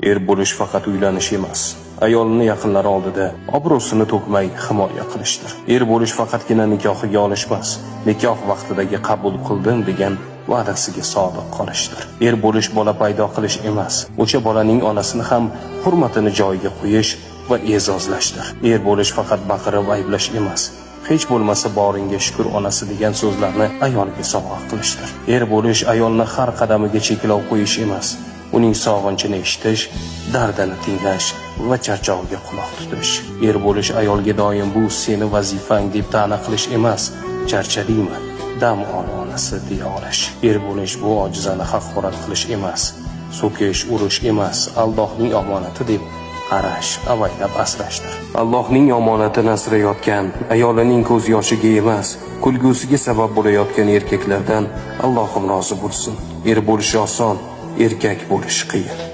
Er bo'lish faqat uylanish emas, ayolini yaqinlari oldida obro'sini to'kmay himoya qilishdir. Er bo'lish faqatgina nikohiga olish emas, nikoh vaqtidagi qabul qildim degan va'dasiga sodiq qolishdir. Er bo'lish bola paydo qilish emas, o'sha bolaning onasini ham hurmatini joyiga qo'yish va e'zozlashdir. Er bo'lish faqat baqirib ayblash emas, hech bo'lmasa boringga shukur onasi degan so'zlarni ayoliga sovg'a qilishdir. Er bo'lish ayolni har qadamiga cheklov qo'yish emas, uning sog'inchini eshitish, dardini tinglash va charchog'iga quloq tutish. Er bo'lish ayolga doim bu seni vazifang deb ta'na qilish emas, charchadingmi, dam ol onasi deya olish. Er bo'lish bu ojizani haqorat qilish emas, so'kish, urish emas, Allohning omonati deb qarash, avaylab asrashdir. Allohning omonatini asrayotgan, ayolining ko'z yoshiga emas, kulgusiga sabab bo'layotgan erkaklardan Allohim rozi bo'lsin. Er bo'lish oson, erkak bo'lish qiyin.